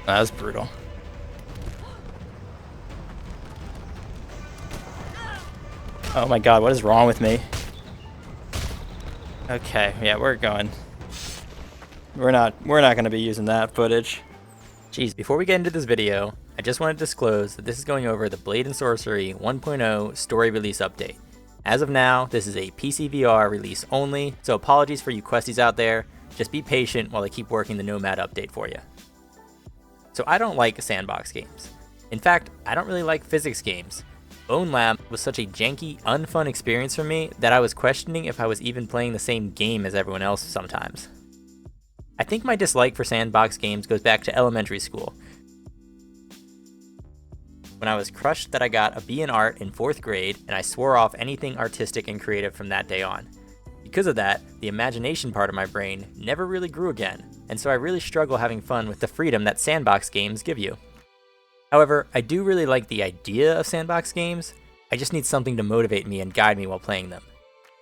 That was brutal. Oh my god, what is wrong with me? Okay, yeah, we're going. We're not gonna be using that footage. Jeez, before we get into this video, I just want to disclose that this is going over the Blade and Sorcery 1.0 story release update. As of now, this is a PCVR release only, so apologies for you questies out there. Just be patient while I keep working the Nomad update for you. So I don't like sandbox games. In fact, I don't really like physics games. Bone Lab was such a janky, unfun experience for me that I was questioning if I was even playing the same game as everyone else sometimes. I think my dislike for sandbox games goes back to elementary school, when I was crushed that I got a B in art in 4th grade and I swore off anything artistic and creative from that day on. Because of that, the imagination part of my brain never really grew again, and so I really struggle having fun with the freedom that sandbox games give you. However, I do really like the idea of sandbox games. I just need something to motivate me and guide me while playing them.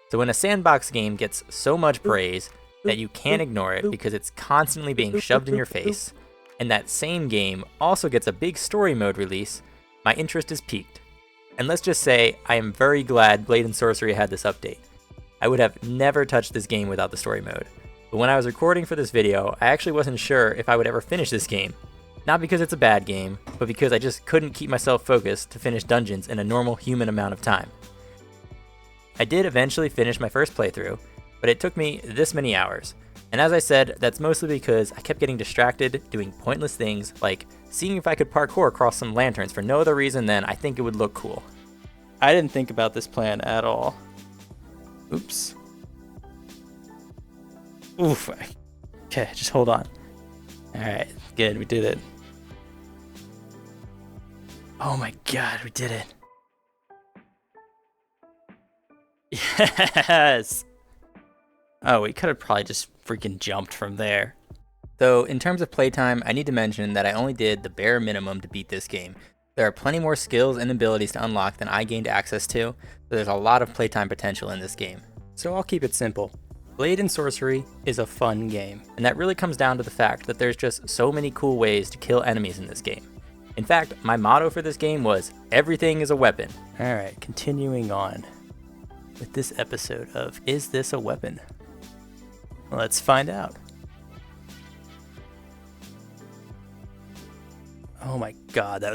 So when a sandbox game gets so much praise that you can't ignore it because it's constantly being shoved in your face, and that same game also gets a big story mode release, my interest is piqued. And let's just say I am very glad Blade and Sorcery had this update. I would have never touched this game without the story mode. But when I was recording for this video, I actually wasn't sure if I would ever finish this game. Not because it's a bad game, but because I just couldn't keep myself focused to finish dungeons in a normal human amount of time. I did eventually finish my first playthrough, but it took me this many hours. And as I said, that's mostly because I kept getting distracted doing pointless things like seeing if I could parkour across some lanterns for no other reason than I think it would look cool. I didn't think about this plan at all. Oops. Oof. Okay, just hold on. Alright, good, we did it. Oh my god, we did it. Yes! Oh, we could have probably just freaking jumped from there. Though, in terms of playtime, I need to mention that I only did the bare minimum to beat this game. There are plenty more skills and abilities to unlock than I gained access to, so there's a lot of playtime potential in this game. So I'll keep it simple. Blade and Sorcery is a fun game, and that really comes down to the fact that there's just so many cool ways to kill enemies in this game. In fact, my motto for this game was, everything is a weapon. Alright, continuing on with this episode of Is This a Weapon? Let's find out. Oh my god, that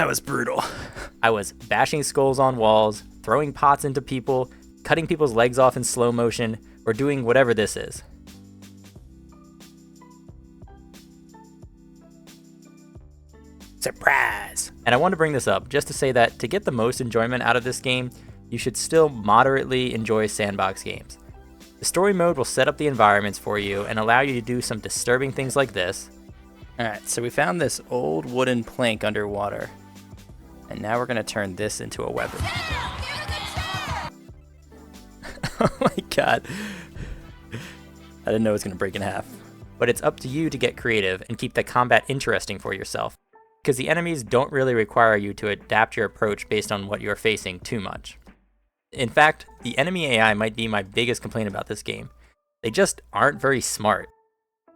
was brutal. I was bashing skulls on walls, throwing pots into people, cutting people's legs off in slow motion, or doing whatever this is. Surprise! And I want to bring this up just to say that to get the most enjoyment out of this game, you should still moderately enjoy sandbox games. The story mode will set up the environments for you and allow you to do some disturbing things like this. Alright, so we found this old wooden plank underwater. And now we're going to turn this into a weapon. Oh my god. I didn't know it was going to break in half. But it's up to you to get creative and keep the combat interesting for yourself, because the enemies don't really require you to adapt your approach based on what you're facing too much. In fact, the enemy AI might be my biggest complaint about this game. They just aren't very smart.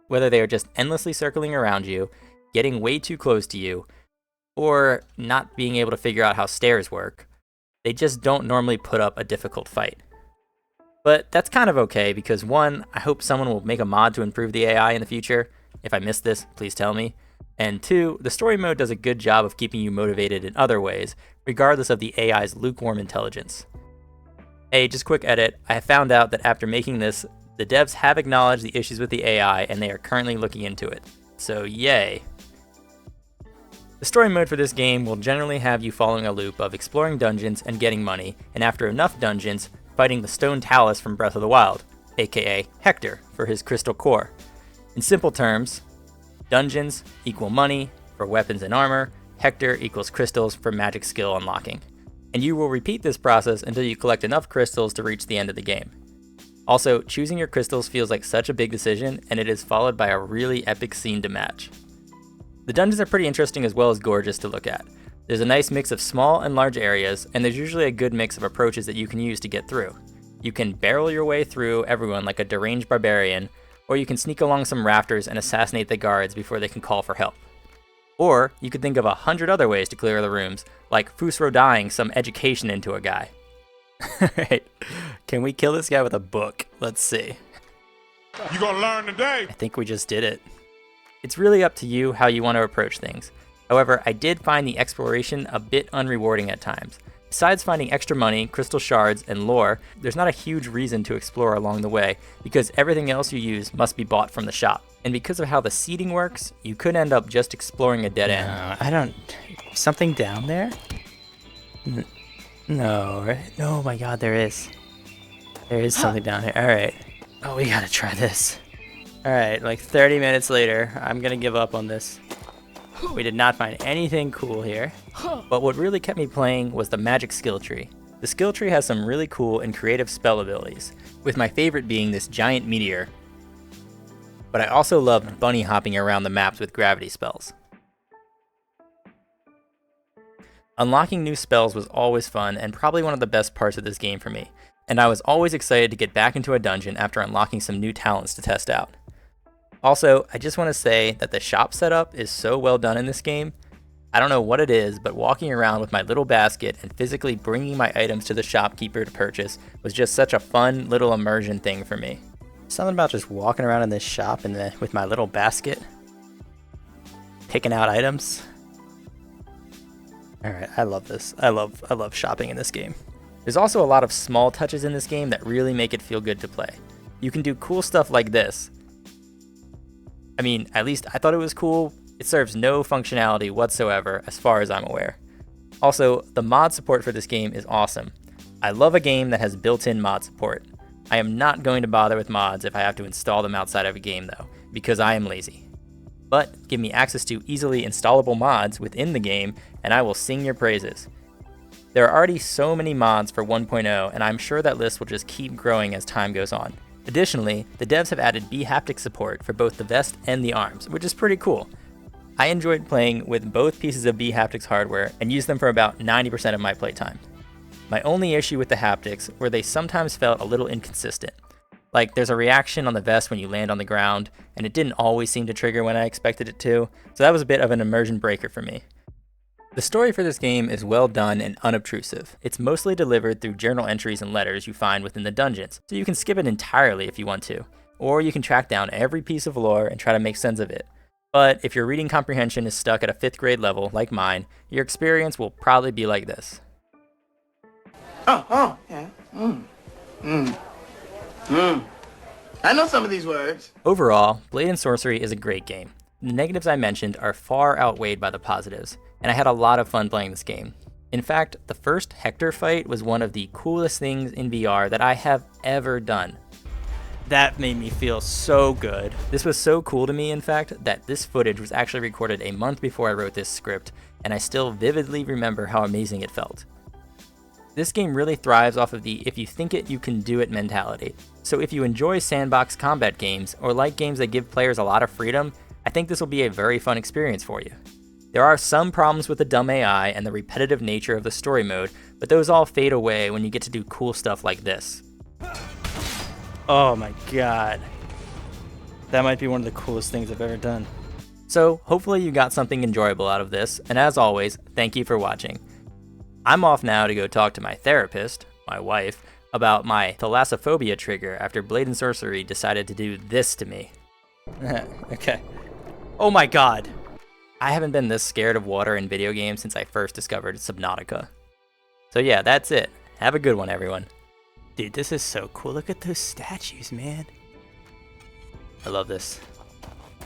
Whether they are just endlessly circling around you, getting way too close to you, or not being able to figure out how stairs work, they just don't normally put up a difficult fight. But that's kind of okay because 1, I hope someone will make a mod to improve the AI in the future. If I missed this, please tell me. And 2, the story mode does a good job of keeping you motivated in other ways, regardless of the AI's lukewarm intelligence. Hey, just quick edit, I have found out that after making this, the devs have acknowledged the issues with the AI and they are currently looking into it. So yay. The story mode for this game will generally have you following a loop of exploring dungeons and getting money, and after enough dungeons, fighting the Stone Talus from Breath of the Wild, aka Hector for his crystal core. In simple terms, dungeons equal money for weapons and armor, Hector equals crystals for magic skill unlocking. And you will repeat this process until you collect enough crystals to reach the end of the game. Also, choosing your crystals feels like such a big decision, and it is followed by a really epic scene to match. The dungeons are pretty interesting as well as gorgeous to look at. There's a nice mix of small and large areas, and there's usually a good mix of approaches that you can use to get through. You can barrel your way through everyone like a deranged barbarian, or you can sneak along some rafters and assassinate the guards before they can call for help. Or you could think of 100 other ways to clear the rooms, like Fusro dying some education into a guy. Alright, can we kill this guy with a book? Let's see. You gonna learn today? I think we just did it. It's really up to you how you want to approach things. However, I did find the exploration a bit unrewarding at times. Besides finding extra money, crystal shards, and lore, there's not a huge reason to explore along the way, because everything else you use must be bought from the shop. And because of how the seeding works, you could end up just exploring a dead end. No, I don't... Something down there? No, right? Oh my god, there is. There is something down here. Alright. Oh, we gotta try this. Alright, like 30 minutes later, I'm gonna give up on this. We did not find anything cool here. But what really kept me playing was the magic skill tree. The skill tree has some really cool and creative spell abilities, with my favorite being this giant meteor. But I also loved bunny hopping around the maps with gravity spells. Unlocking new spells was always fun and probably one of the best parts of this game for me, and I was always excited to get back into a dungeon after unlocking some new talents to test out. Also, I just want to say that the shop setup is so well done in this game. I don't know what it is, but walking around with my little basket and physically bringing my items to the shopkeeper to purchase was just such a fun little immersion thing for me. Something about just walking around in this shop and with my little basket, picking out items. Alright, I love this. I love shopping in this game. There's also a lot of small touches in this game that really make it feel good to play. You can do cool stuff like this. I mean, at least I thought it was cool. It serves no functionality whatsoever as far as I'm aware. Also, the mod support for this game is awesome. I love a game that has built-in mod support. I am not going to bother with mods if I have to install them outside of a game though, because I am lazy. But give me access to easily installable mods within the game and I will sing your praises. There are already so many mods for 1.0 and I'm sure that list will just keep growing as time goes on. Additionally, the devs have added B-haptic support for both the vest and the arms, which is pretty cool. I enjoyed playing with both pieces of B-haptics hardware and used them for about 90% of my playtime. My only issue with the haptics were they sometimes felt a little inconsistent. Like there's a reaction on the vest when you land on the ground, and it didn't always seem to trigger when I expected it to, so that was a bit of an immersion breaker for me. The story for this game is well done and unobtrusive. It's mostly delivered through journal entries and letters you find within the dungeons, so you can skip it entirely if you want to, or you can track down every piece of lore and try to make sense of it. But if your reading comprehension is stuck at a 5th grade level, like mine, your experience will probably be like this. Oh, yeah. I know some of these words. Overall, Blade and Sorcery is a great game. The negatives I mentioned are far outweighed by the positives, and I had a lot of fun playing this game. In fact, the first Hector fight was one of the coolest things in VR that I have ever done. That made me feel so good. This was so cool to me, in fact, that this footage was actually recorded a month before I wrote this script, and I still vividly remember how amazing it felt. This game really thrives off of the if you think it, you can do it mentality. So if you enjoy sandbox combat games, or like games that give players a lot of freedom, I think this will be a very fun experience for you. There are some problems with the dumb AI and the repetitive nature of the story mode, but those all fade away when you get to do cool stuff like this. Oh my god. That might be one of the coolest things I've ever done. So hopefully you got something enjoyable out of this, and as always, thank you for watching. I'm off now to go talk to my therapist, my wife, about my thalassophobia trigger after Blade and Sorcery decided to do this to me. Okay. Oh my god. I haven't been this scared of water in video games since I first discovered Subnautica. So yeah, that's it. Have a good one, everyone. Dude, this is so cool. Look at those statues, man. I love this.